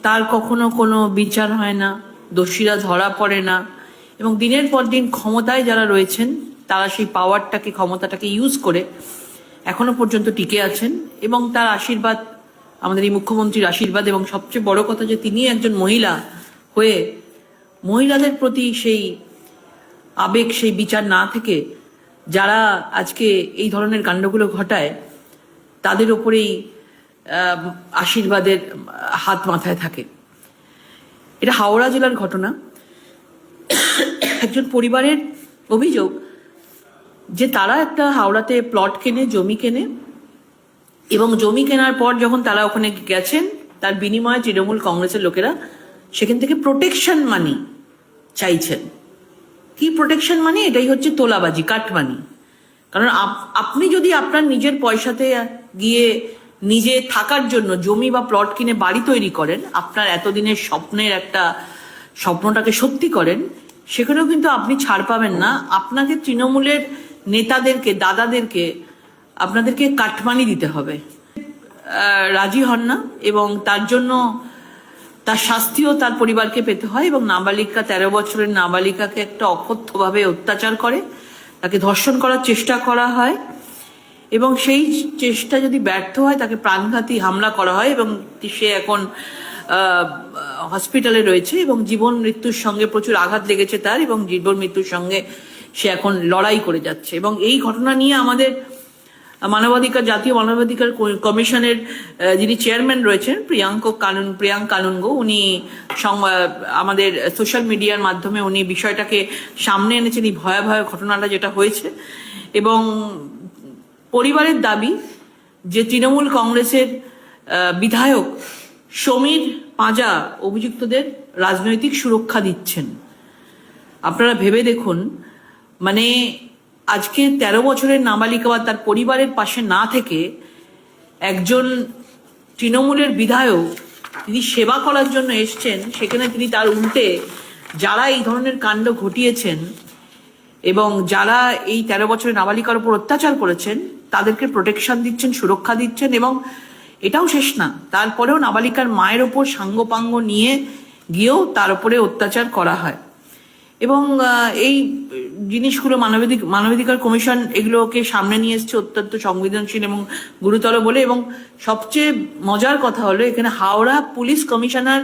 তার কখনো কোনো বিচার হয় না, দোষীরা ধরা পড়ে না, এবং দিনের পর দিন ক্ষমতায় যারা রয়েছেন তারা সেই পাওয়ারটাকে, ক্ষমতাটাকে ইউজ করে এখনো পর্যন্ত টিকে আছেন। এবং তার আশীর্বাদ, আমাদের এই মুখ্যমন্ত্রীর আশীর্বাদ, এবং সবচেয়ে বড় কথা যে তিনি একজন মহিলা হয়ে মহিলাদের প্রতি সেই আবেগ, সেই বিচার না থেকে যারা আজকে এই ধরনের কাণ্ডগুলো ঘটায় তাদের ওপরেই আশীর্বাদের হাত মাথায় থাকে। এটা হাওড়া জেলার ঘটনা। একজন পরিবারের অভিযোগ যে তারা একটা হাওড়াতে প্লট কেনে, জমি কেনে, এবং জমি কেনার পর যখন তারা ওখানে গেছেন তার বিনিময়ে তৃণমূল কংগ্রেসের লোকেরা সেখান থেকে প্রোটেকশন মানি চাইছেন। কি প্রোটেকশন মানি? এটাই হচ্ছে তোলাবাজি, কাটমানি। কারণ আপনি যদি আপনার নিজের পয়সাতে গিয়ে নিজে থাকার জন্য জমি বা প্লট কিনে বাড়ি তৈরি করেন, আপনার এতদিনের স্বপ্নের একটা স্বপ্নটাকে সত্যি করেন, সেখানেও কিন্তু আপনি ছাড় পাবেন না। আপনাকে তৃণমূলের নেতাদেরকে, দাদাদেরকে, আপনাদেরকে কাটমানি দিতে হবে। রাজি হন না, এবং তার জন্য তার শাস্তিও তার পরিবারকে পেতে হয়। এবং নাবালিকা, 13 বছরের নাবালিকাকে একটা অকথ্যভাবে অত্যাচার করে, তাকে ধর্ষণ করার চেষ্টা করা হয়, এবং সেই চেষ্টা যদি ব্যর্থ হয় তাকে প্রাণঘাতী হামলা করা হয়, এবং সে এখন হসপিটালে রয়েছে, এবং জীবন মৃত্যুর সঙ্গে প্রচুর আঘাত লেগেছে তার, এবং জীবন মৃত্যুর সঙ্গে সে এখন লড়াই করে যাচ্ছে। এবং এই ঘটনা নিয়ে আমাদের জাতীয় মানবাধিকার কমিশনের যিনি চেয়ারম্যান রয়েছেন প্রিয়াঙ্ক কানুনগো, উনি আমাদের সোশ্যাল মিডিয়ার মাধ্যমে উনি বিষয়টাকে সামনে এনেছেন, এই ভয়াবহ ঘটনাটা যেটা হয়েছে। এবং পরিবারের দাবি যে তৃণমূল কংগ্রেসের বিধায়ক সমীর পাঁজা অভিযুক্তদের রাজনৈতিক সুরক্ষা দিচ্ছেন। আপনারা ভেবে দেখুন, মানে আজকে 13 বছরের নাবালিকা বা তার পরিবারের পাশে না থেকে একজন তৃণমূলের বিধায়ক তিনি সেবা করার জন্য এসছেন, সেখানে তিনি তার উল্টে যারা এই ধরনের কাণ্ড ঘটিয়েছেন এবং যারা এই 13 বছরের নাবালিকার উপর অত্যাচার করেছেন তাদেরকে প্রোটেকশন দিচ্ছেন, সুরক্ষা দিচ্ছেন। এবং এটাও শেষ না, তারপরেও নাবালিকার মায়ের ওপর সাঙ্গপাঙ্গ নিয়ে গিয়েও তার উপরে অত্যাচার করা হয়। এবং এই জিনিসগুলো মানবাধিকার কমিশন এগুলোকে সামনে নিয়ে এসছে অত্যন্ত সংবেদনশীল এবং গুরুতর বলে। এবং সবচেয়ে মজার কথা হলো, এখানে হাওড়া পুলিশ কমিশনার